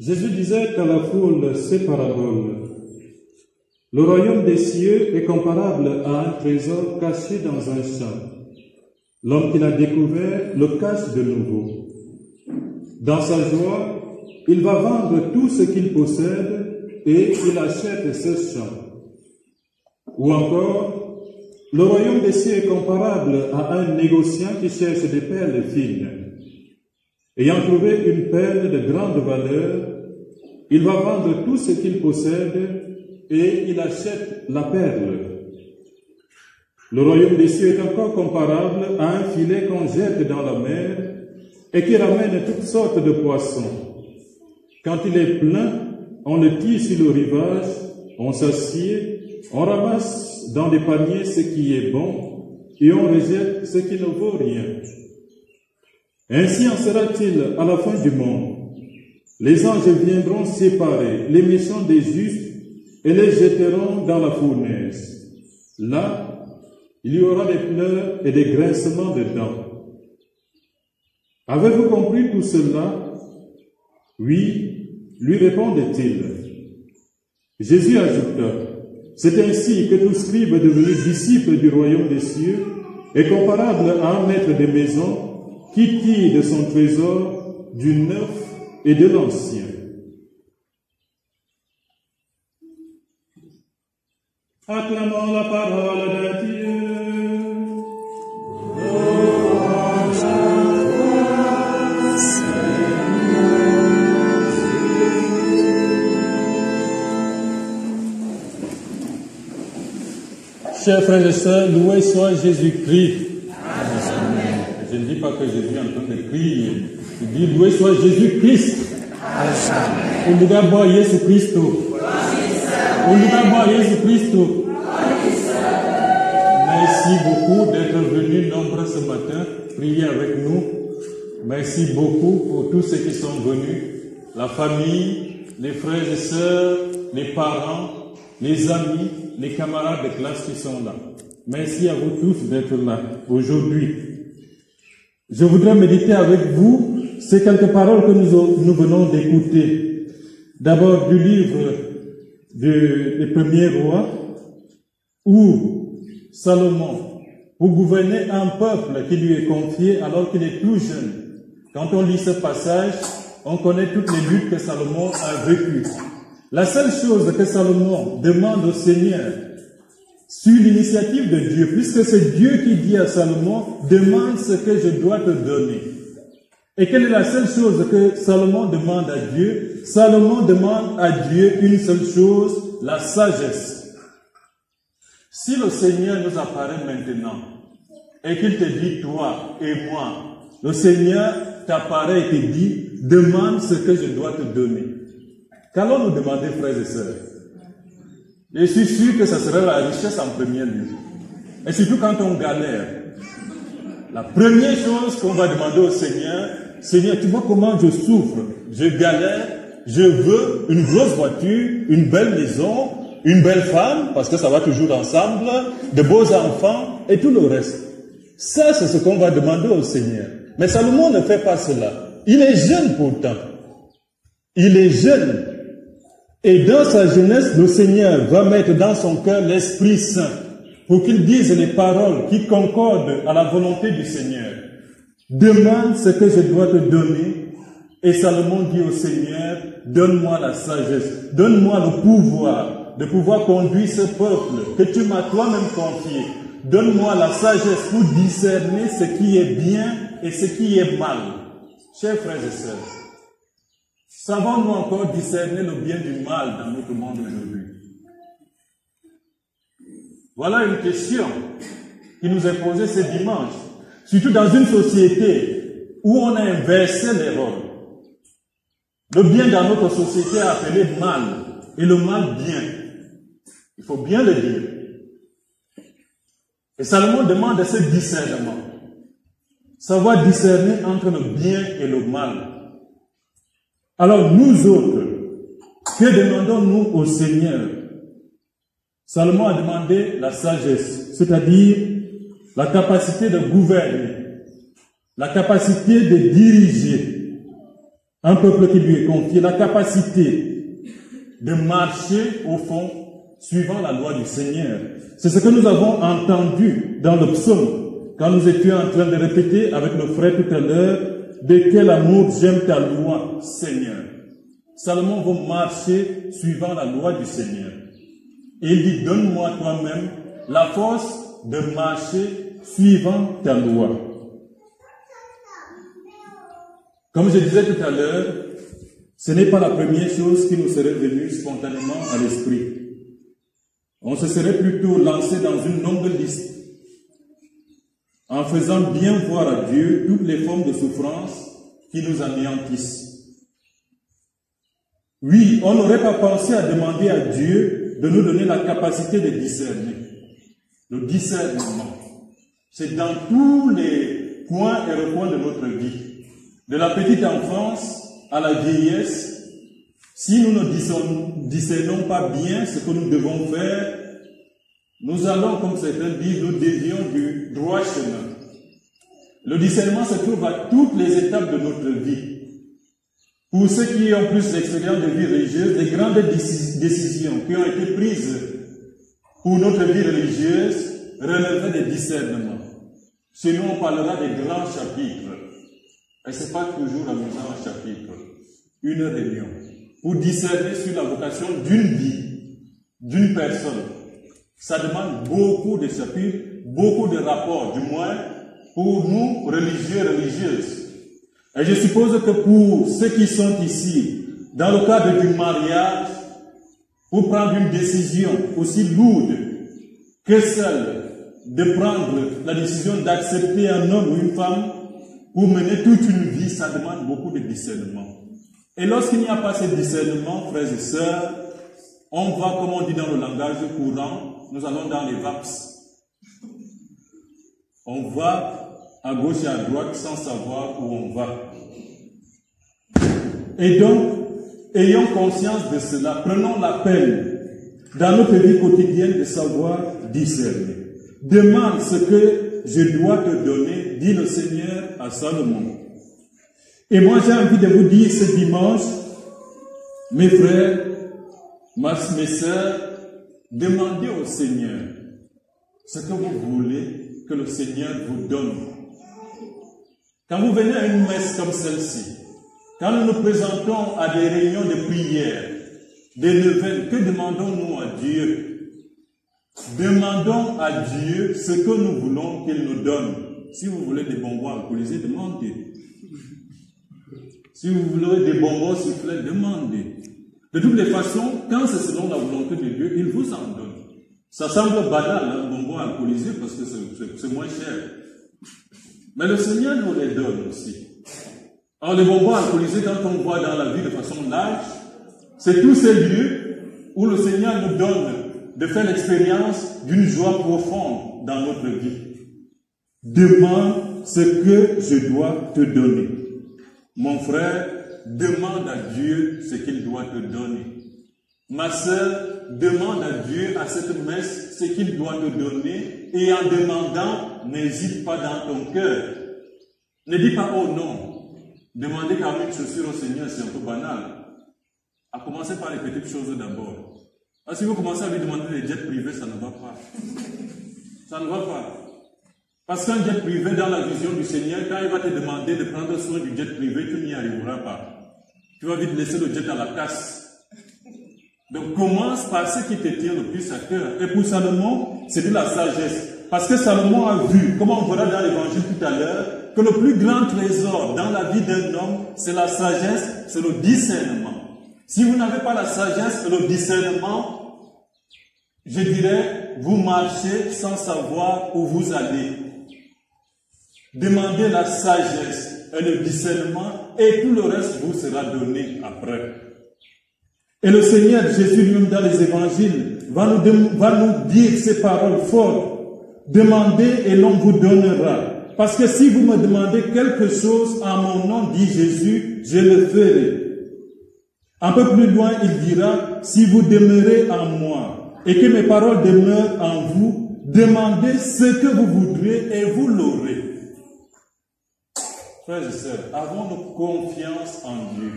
Jésus disait à la foule ces paraboles. Le royaume des cieux est comparable à un trésor caché dans un champ. L'homme qui l'a découvert le cache de nouveau. Dans sa joie, il va vendre tout ce qu'il possède et il achète ce champ. Ou encore, le royaume des cieux est comparable à un négociant qui cherche des perles fines. Ayant trouvé une perle de grande valeur, il va vendre tout ce qu'il possède et il achète la perle. Le royaume des cieux est encore comparable à un filet qu'on jette dans la mer et qui ramène toutes sortes de poissons. Quand il est plein, on le tire sur le rivage, on s'assied, on ramasse dans des paniers ce qui est bon et on rejette ce qui ne vaut rien. Ainsi en sera-t-il à la fin du monde. Les anges viendront séparer les méchants des justes et les jetteront dans la fournaise. Là, il y aura des pleurs et des grincements de dents. Avez-vous compris tout cela? Oui, lui répondait-il. Jésus ajouta, c'est ainsi que tout scribe devenu disciple du royaume des cieux est comparable à un maître de maison qui tire de son trésor du neuf et de l'ancien. Acclamons la parole de Dieu. Chers frères et sœurs, loué soit Jésus-Christ. Je ne dis pas que Jésus est en train de crier. Je dis loué soit Jésus-Christ. Uluga Yesu Christo. Uluga Yesu Christo. Merci beaucoup d'être venus nombreux ce matin, prier avec nous. Merci beaucoup pour tous ceux qui sont venus, la famille, les frères et sœurs, les parents, les amis, les camarades de classe qui sont là. Merci à vous tous d'être là aujourd'hui. Je voudrais méditer avec vous ces quelques paroles que nous venons d'écouter. D'abord du livre des premiers rois, où Salomon, pour gouverner un peuple qui lui est confié alors qu'il est tout jeune. Quand on lit ce passage, on connaît toutes les luttes que Salomon a vécues. La seule chose que Salomon demande au Seigneur, sur l'initiative de Dieu, puisque c'est Dieu qui dit à Salomon, demande ce que je dois te donner. Et quelle est la seule chose que Salomon demande à Dieu? Salomon demande à Dieu une seule chose, la sagesse. Si le Seigneur nous apparaît maintenant, et qu'il te dit, toi et moi, le Seigneur t'apparaît et te dit, demande ce que je dois te donner. Qu'allons-nous demander, frères et sœurs? Je suis sûr que ce serait la richesse en premier lieu. Et surtout quand on galère. La première chose qu'on va demander au Seigneur, Seigneur, tu vois comment je souffre, je galère, je veux une grosse voiture, une belle maison, une belle femme, parce que ça va toujours ensemble, de beaux enfants et tout le reste. Ça, c'est ce qu'on va demander au Seigneur. Mais Salomon ne fait pas cela. Il est jeune pourtant. Il est jeune. Et dans sa jeunesse, le Seigneur va mettre dans son cœur l'Esprit Saint pour qu'il dise les paroles qui concordent à la volonté du Seigneur. Demande ce que je dois te donner. Et Salomon dit au Seigneur, donne-moi la sagesse, donne-moi le pouvoir de pouvoir conduire ce peuple que tu m'as toi-même confié. Donne-moi la sagesse pour discerner ce qui est bien et ce qui est mal. Chers frères et sœurs, savons-nous encore discerner le bien du mal dans notre monde aujourd'hui? Voilà une question qui nous est posée ce dimanche, surtout dans une société où on a inversé les rôles. Le bien dans notre société est appelé mal, et le mal bien. Il faut bien le dire. Et Salomon demande ce discernement. Savoir discerner entre le bien et le mal. Alors nous autres, que demandons-nous au Seigneur? Salomon a demandé la sagesse, c'est-à-dire la capacité de gouverner, la capacité de diriger. un peuple qui lui est confié, la capacité de marcher au fond suivant la loi du Seigneur. C'est ce que nous avons entendu dans le psaume, quand nous étions en train de répéter avec nos frères tout à l'heure, de quel amour j'aime ta loi, Seigneur. Salomon va marcher suivant la loi du Seigneur. Et il dit, donne-moi toi-même la force de marcher suivant ta loi. Comme je disais tout à l'heure, ce n'est pas la première chose qui nous serait venue spontanément à l'esprit. On se serait plutôt lancé dans une longue liste, en faisant bien voir à Dieu toutes les formes de souffrance qui nous anéantissent. Oui, on n'aurait pas pensé à demander à Dieu de nous donner la capacité de discerner. Le discernement, c'est dans tous les coins et recoins de notre vie. De la petite enfance à la vieillesse, si nous ne discernons pas bien ce que nous devons faire, nous allons, comme certains disent, nous dévions du droit chemin. Le discernement se trouve à toutes les étapes de notre vie. Pour ceux qui ont plus d'expérience de vie religieuse, les grandes décisions qui ont été prises pour notre vie religieuse relevaient des discernements. Chez nous, on parlera des grands chapitres. Et ce n'est pas toujours amusant un chapitre. Une réunion. Pour discerner sur la vocation d'une vie, d'une personne. Ça demande beaucoup de chapitres, beaucoup de rapports, du moins pour nous, religieux, religieuses. Et je suppose que pour ceux qui sont ici, dans le cadre du mariage, pour prendre une décision aussi lourde que celle de prendre la décision d'accepter un homme ou une femme, pour mener toute une vie, ça demande beaucoup de discernement. Et lorsqu'il n'y a pas ce discernement, frères et sœurs, on va, comme on dit dans le langage courant, nous allons dans les VAPS. On va à gauche et à droite sans savoir où on va. Et donc, ayons conscience de cela, prenons la peine dans notre vie quotidienne de savoir discerner. Demande ce que je dois te donner, dit le Seigneur à Salomon. Et moi j'ai envie de vous dire ce dimanche, mes frères, mes sœurs, demandez au Seigneur ce que vous voulez que le Seigneur vous donne. Quand vous venez à une messe comme celle-ci, quand nous nous présentons à des réunions de prière, des neuvaines, que demandons-nous à Dieu? Demandons à Dieu ce que nous voulons qu'il nous donne. Si vous voulez des bonbons alcoolisés, demandez. Si vous voulez des bonbons soufflés, demandez. De toutes les façons, quand c'est selon la volonté de Dieu, il vous en donne. Ça semble banal, un bonbon alcoolisé, parce que c'est moins cher. Mais le Seigneur nous les donne aussi. Alors les bonbons alcoolisés, quand on voit dans la vie de façon large, c'est tous ces lieux où le Seigneur nous donne de faire l'expérience d'une joie profonde dans notre vie. Demande ce que je dois te donner. Mon frère, demande à Dieu ce qu'il doit te donner. Ma sœur, demande à Dieu à cette messe ce qu'il doit te donner et en demandant, n'hésite pas dans ton cœur. Ne dis pas, oh non. Demander quand même une chaussure au Seigneur, c'est un peu banal. À commencer par les petites choses d'abord. Alors, si vous commencez à lui demander des jets privés, ça ne va pas. Ça ne va pas. Parce qu'un jet privé, dans la vision du Seigneur, quand il va te demander de prendre soin du jet privé, tu n'y arriveras pas. Tu vas vite laisser le jet à la casse. Donc, commence par ce qui te tient le plus à cœur. Et pour Salomon, c'est de la sagesse. Parce que Salomon a vu, comme on verra dans l'évangile tout à l'heure, que le plus grand trésor dans la vie d'un homme, c'est la sagesse, c'est le discernement. Si vous n'avez pas la sagesse et le discernement, je dirais, vous marchez sans savoir où vous allez. Demandez la sagesse et le discernement et tout le reste vous sera donné après. Et le Seigneur Jésus lui-même dans les évangiles va nous dire ces paroles fortes. Demandez et l'on vous donnera. Parce que si vous me demandez quelque chose en mon nom, dit Jésus, je le ferai. Un peu plus loin, il dira, si vous demeurez en moi et que mes paroles demeurent en vous, demandez ce que vous voudrez et vous l'aurez. Frères et sœurs, avons-nous confiance en Dieu?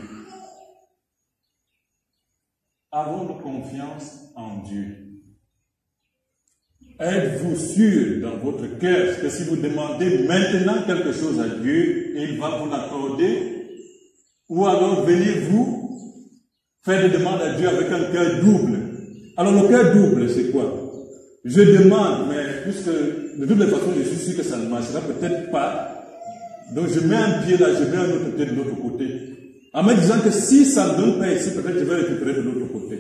Avons-nous confiance en Dieu? Êtes-vous sûr dans votre cœur que si vous demandez maintenant quelque chose à Dieu, il va vous l'accorder? Ou alors venez-vous faire des demandes à Dieu avec un cœur double? Alors le cœur double, c'est quoi? Je demande, mais puisque de toutes les façons, je suis sûr que ça ne marchera peut-être pas. Donc je mets un pied là, je mets un autre pied de l'autre côté. En me disant que si ça ne donne pas ici, peut-être je vais récupérer de l'autre côté.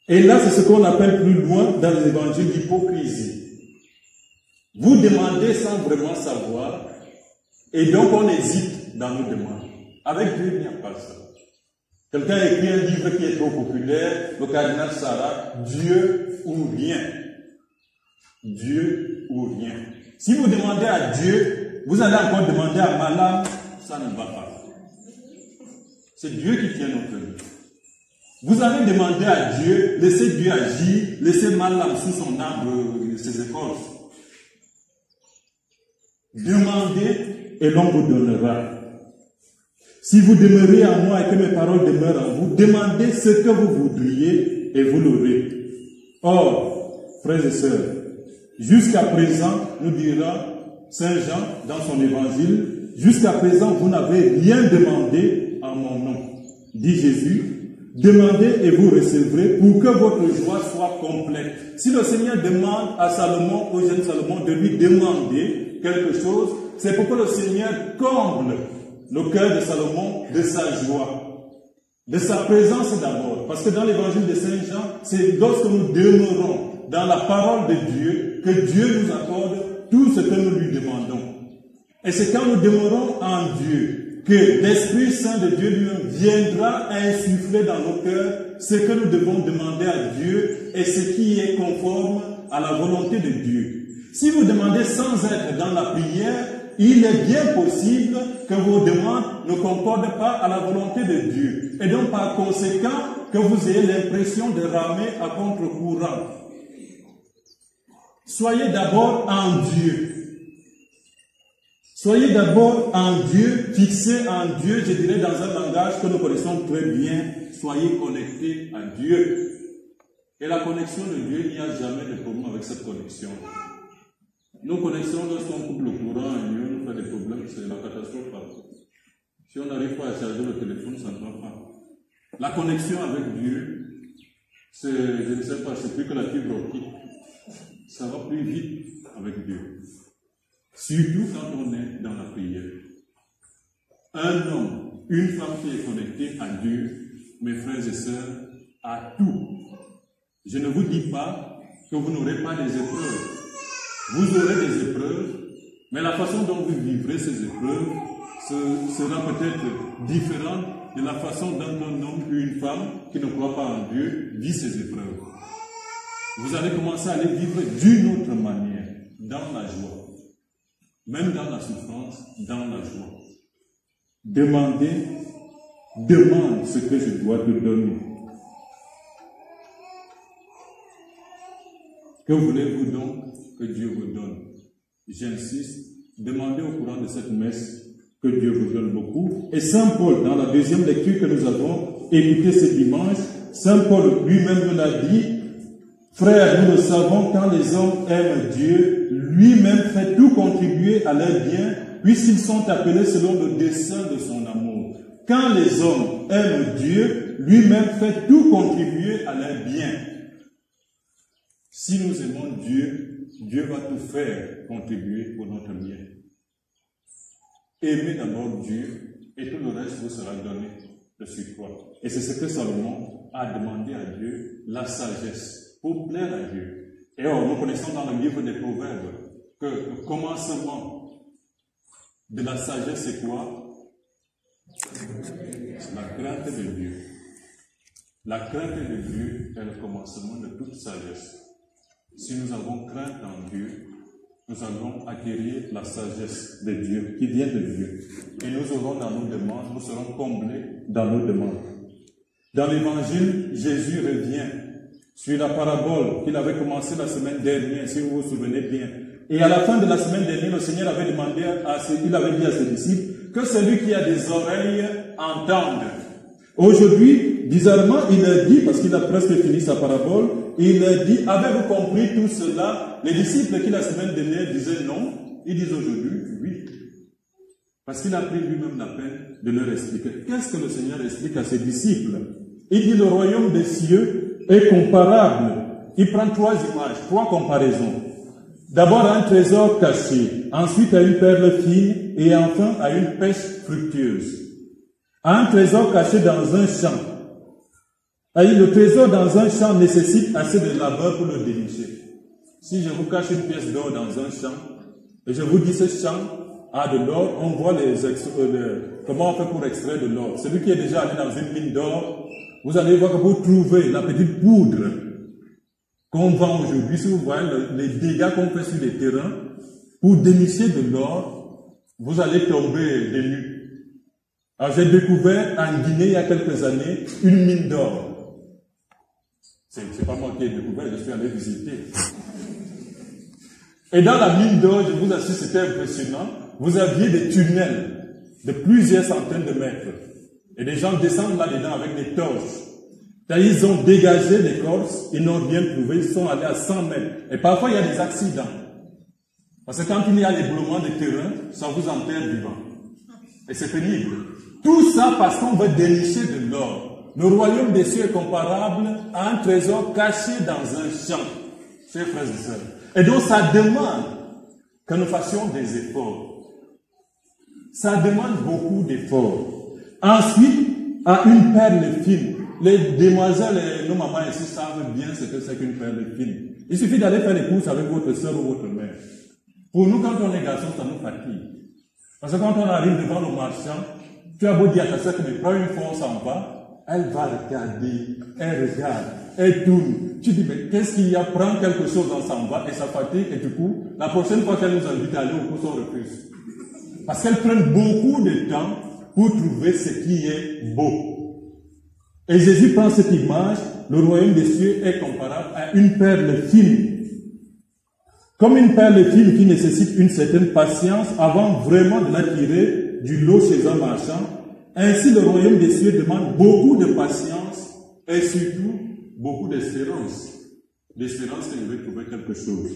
Et là, c'est ce qu'on appelle plus loin dans les évangiles l'hypocrisie. Vous demandez sans vraiment savoir, et donc on hésite dans nos demandes. Avec Dieu, il n'y a pas ça. Quelqu'un a écrit un livre qui est trop populaire, le cardinal Sarah, Dieu ou rien. Dieu ou rien. Si vous demandez à Dieu, vous allez encore demander à Malam, ça ne va pas. C'est Dieu qui tient notre vie. Vous allez demander à Dieu, laissez Dieu agir, laissez Malam sous son arbre, ses écorces. Demandez et l'on vous donnera. Si vous demeurez en moi et que mes paroles demeurent en vous, demandez ce que vous voudriez et vous l'aurez. Or, frères et sœurs, jusqu'à présent, nous dira Saint Jean dans son évangile, jusqu'à présent, vous n'avez rien demandé en mon nom, dit Jésus. Demandez et vous recevrez pour que votre joie soit complète. Si le Seigneur demande à Salomon, au jeune Salomon, de lui demander quelque chose, c'est pour que le Seigneur comble le cœur de Salomon de sa joie, de sa présence d'abord. Parce que dans l'évangile de Saint Jean, c'est lorsque nous demeurons dans la parole de Dieu que Dieu nous accorde tout ce que nous lui demandons. Et c'est quand nous demeurons en Dieu que l'Esprit Saint de Dieu lui-même viendra insuffler dans nos cœurs ce que nous devons demander à Dieu et ce qui est conforme à la volonté de Dieu. Si vous demandez sans être dans la prière, il est bien possible que vos demandes ne concordent pas à la volonté de Dieu. Et donc par conséquent, que vous ayez l'impression de ramer à contre-courant. Soyez d'abord en Dieu. Soyez d'abord en Dieu, fixés en Dieu, je dirais dans un langage que nous connaissons très bien. Soyez connectés à Dieu. Et la connexion de Dieu, il n'y a jamais de problème avec cette connexion. Nos connexions, lorsqu'on coupe le courant, nous fait des problèmes, c'est la catastrophe partout. Si on n'arrive pas à charger le téléphone, ça ne va pas. La connexion avec Dieu, c'est, je ne sais pas, c'est plus que la fibre optique. Ça va plus vite avec Dieu. Surtout quand on est dans la prière. Un homme, une femme qui est connectée à Dieu, mes frères et sœurs, a tout. Je ne vous dis pas que vous n'aurez pas des épreuves. Vous aurez des épreuves, mais la façon dont vous vivrez ces épreuves sera peut-être différente de la façon dont un homme ou une femme qui ne croit pas en Dieu vit ces épreuves. Vous allez commencer à les vivre d'une autre manière, dans la joie. Même dans la souffrance, dans la joie. Demande ce que je dois te donner. Que voulez-vous donc que Dieu vous donne? J'insiste, demandez au courant de cette messe que Dieu vous donne beaucoup. Et Saint Paul, dans la deuxième lecture que nous avons écoutée ce dimanche, Saint Paul lui-même nous l'a dit, frères, nous le savons, quand les hommes aiment Dieu, lui-même fait tout contribuer à leur bien, puisqu'ils sont appelés selon le dessein de son amour. Quand les hommes aiment Dieu, lui-même fait tout contribuer à leur bien. Si nous aimons Dieu, Dieu va tout faire contribuer pour notre bien. Aimez d'abord Dieu et tout le reste vous sera donné de surcroît. Et c'est ce que Salomon a demandé à Dieu, la sagesse, pour plaire à Dieu. Et or, nous connaissons dans le livre des Proverbes que le commencement de la sagesse, c'est quoi? C'est la crainte de Dieu. La crainte de Dieu est le commencement de toute sagesse. Si nous avons crainte en Dieu, nous allons acquérir la sagesse de Dieu, qui vient de Dieu. Et nous aurons dans nos demandes, nous serons comblés dans nos demandes. Dans l'évangile, Jésus revient sur la parabole qu'il avait commencé la semaine dernière, si vous vous souvenez bien, Et à la fin de la semaine dernière, le Seigneur avait demandé il avait dit à ses disciples que celui qui a des oreilles entende. Aujourd'hui, bizarrement, il a dit, parce qu'il a presque fini sa parabole, il a dit, avez-vous compris tout cela? Les disciples qui la semaine dernière disaient non, ils disent aujourd'hui oui. Parce qu'il a pris lui-même la peine de leur expliquer. Qu'est-ce que le Seigneur explique à ses disciples? Il dit, le royaume des cieux est comparable. Il prend 3 images, 3 comparaisons. D'abord à un trésor caché, ensuite à une perle fine et enfin à une pêche fructueuse. À un trésor caché dans un champ. Le trésor dans un champ nécessite assez de labeur pour le dénicher. Si je vous cache une pièce d'or dans un champ, et je vous dis ce champ a de l'or, on voit comment on fait pour extraire de l'or. Celui qui est déjà allé dans une mine d'or, vous allez voir que pour trouver la petite poudre qu'on vend aujourd'hui, si vous voyez les dégâts qu'on fait sur les terrains, pour dénicher de l'or, vous allez tomber des nues. Alors j'ai découvert en Guinée il y a quelques années une mine d'or. C'est pas moi qui ai découvert, je suis allé visiter. Et dans la mine d'or, je vous assure, c'était impressionnant. Vous aviez des tunnels de plusieurs centaines de mètres. Et des gens descendent là-dedans avec des torches. Ils ont dégagé l'écorce, ils n'ont rien trouvé, ils sont allés à 100 mètres. Et parfois, il y a des accidents. Parce que quand il y a l'éboulement de terrain, ça vous enterre vivant. Et c'est pénible. Tout ça parce qu'on veut dénicher de l'or. Le royaume des cieux est comparable à un trésor caché dans un champ. Chers frères et sœurs. Et donc, ça demande que nous fassions des efforts. Ça demande beaucoup d'efforts. Ensuite, à une perle fine. Les demoiselles et nos mamans ici savent bien ce que c'est qu'une perle fine. Il suffit d'aller faire les courses avec votre soeur ou votre mère. Pour nous, quand on est garçon, ça nous fatigue. Parce que quand on arrive devant le marchand, tu as beau dire à ta soeur que mais prends une fois, on s'en va, elle va regarder, elle regarde, elle tourne. Tu dis, mais qu'est-ce qu'il y a? Prends quelque chose, on s'en va, et ça fatigue, et du coup, la prochaine fois qu'elle nous invite à aller au cours, on refuse. Parce qu'elle prend beaucoup de temps pour trouver ce qui est beau. Et Jésus prend cette image, le royaume des cieux est comparable à une perle fine. Comme une perle fine qui nécessite une certaine patience avant vraiment de la tirer du lot chez un marchand, ainsi le royaume des cieux demande beaucoup de patience et surtout beaucoup d'espérance. L'espérance que je vais trouver quelque chose.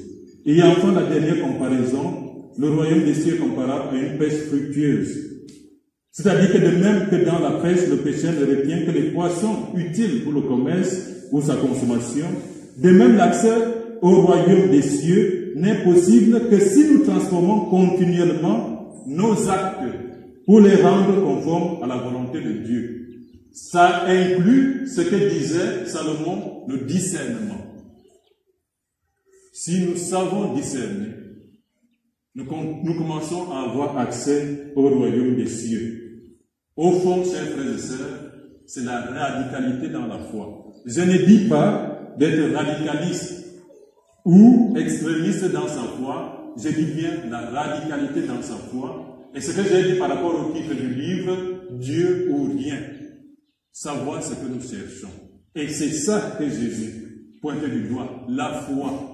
Et enfin la dernière comparaison, le royaume des cieux est comparable à une pêche fructueuse. C'est-à-dire que de même que dans la pêche, le pêcheur ne retient que les poissons utiles pour le commerce ou sa consommation, de même l'accès au royaume des cieux n'est possible que si nous transformons continuellement nos actes pour les rendre conformes à la volonté de Dieu. Ça inclut ce que disait Salomon, le discernement. Si nous savons discerner, nous commençons à avoir accès au royaume des cieux. Au fond, chers frères et sœurs, c'est la radicalité dans la foi. Je ne dis pas d'être radicaliste ou extrémiste dans sa foi, je dis bien la radicalité dans sa foi. Et ce que j'ai dit par rapport au titre du livre, Dieu ou rien, savoir ce que nous cherchons. Et c'est ça que Jésus pointe du doigt, la foi.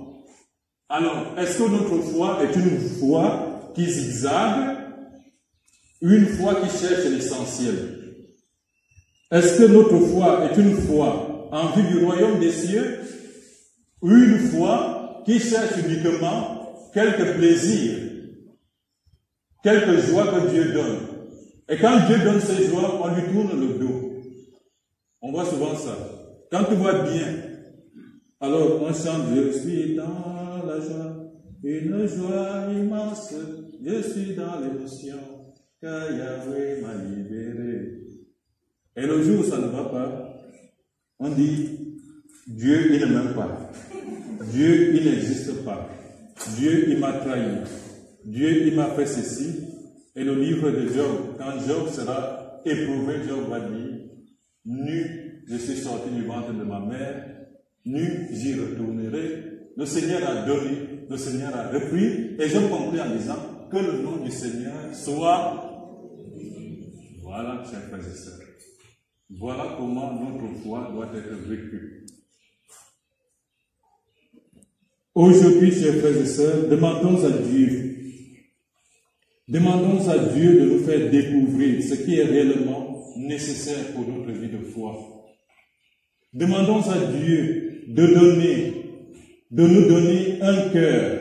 Alors, est-ce que notre foi est une foi qui zigzague, une foi qui cherche l'essentiel? Est-ce que notre foi est une foi en vue du royaume des cieux ou une foi qui cherche uniquement quelques plaisirs, quelques joies que Dieu donne? Et quand Dieu donne ces joies, on lui tourne le dos. On voit souvent ça. Quand tu vois bien, alors on chante « Je suis dans la joie, une joie immense, je suis dans l'émotion, car Yahweh m'a libéré. » Et le jour où ça ne va pas, on dit « Dieu, il ne m'aime pas. Dieu, il n'existe pas. Dieu, il m'a trahi. Dieu, il m'a fait ceci. » Et le livre de Job, quand Job sera éprouvé, Job va dire « Nu, je suis sorti du ventre de ma mère. Nu, j'y retournerai. » Le Seigneur a donné, le Seigneur a repris. Et Job conclut en disant que le nom du Seigneur soit... Voilà, chers frères et sœurs. Voilà comment notre foi doit être vécue. Aujourd'hui, chers frères et sœurs, demandons à Dieu de nous faire découvrir ce qui est réellement nécessaire pour notre vie de foi. Demandons à Dieu de nous donner un cœur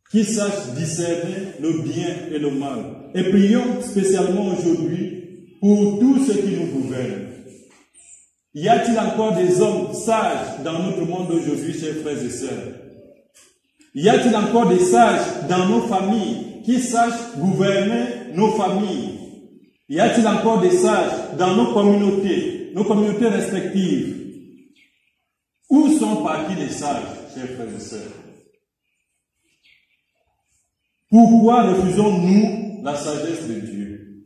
qui sache discerner le bien et le mal. Et prions spécialement aujourd'hui pour tous ceux qui nous gouvernent. Y a-t-il encore des hommes sages dans notre monde aujourd'hui, chers frères et sœurs? Y a-t-il encore des sages dans nos familles qui sachent gouverner nos familles? Y a-t-il encore des sages dans nos communautés respectives? Où sont partis les sages, chers frères et sœurs? Pourquoi refusons-nous la sagesse de Dieu?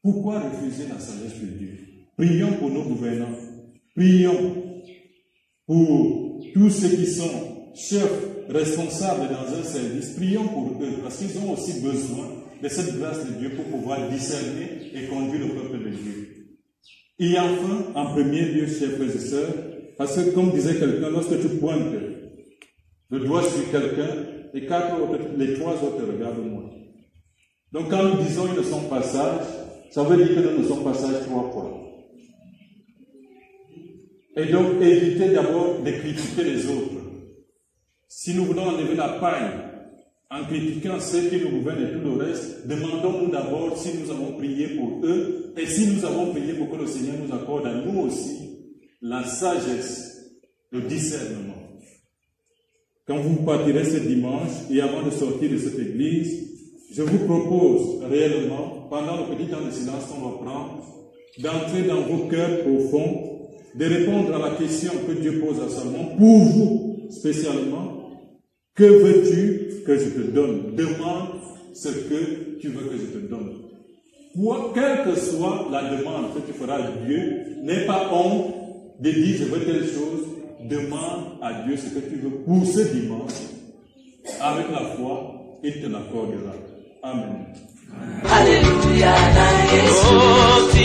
Pourquoi refuser la sagesse de Dieu? Prions pour nos gouvernants. Prions pour tous ceux qui sont chefs, responsables dans un service. Prions pour eux, parce qu'ils ont aussi besoin de cette grâce de Dieu pour pouvoir discerner et conduire le peuple de Dieu. Et enfin, en premier lieu, chers frères et sœurs, parce que comme disait quelqu'un, lorsque tu pointes le doigt sur quelqu'un, les trois autres regardent-moi. Donc quand nous disons ils ne sont pas sages, ça veut dire que nous ne sommes pas sages 3 fois. Et donc évitez d'abord de critiquer les autres. Si nous voulons enlever la paille en critiquant ceux qui nous gouvernent et tout le reste, demandons-nous d'abord si nous avons prié pour eux et si nous avons prié pour que le Seigneur nous accorde à nous aussi la sagesse, le discernement. Quand vous partirez ce dimanche et avant de sortir de cette église, je vous propose réellement, pendant le petit temps de silence qu'on va prendre, d'entrer dans vos cœurs profonds, de répondre à la question que Dieu pose à Salomon, pour vous spécialement, que veux-tu que je te donne? Demande ce que tu veux que je te donne. Quelle que soit la demande que tu feras à Dieu, n'aie pas honte de dire je veux telle chose. Demande à Dieu ce que tu veux pour ce dimanche. Avec la foi, il te l'accordera. Amen. Alléluia, oh, si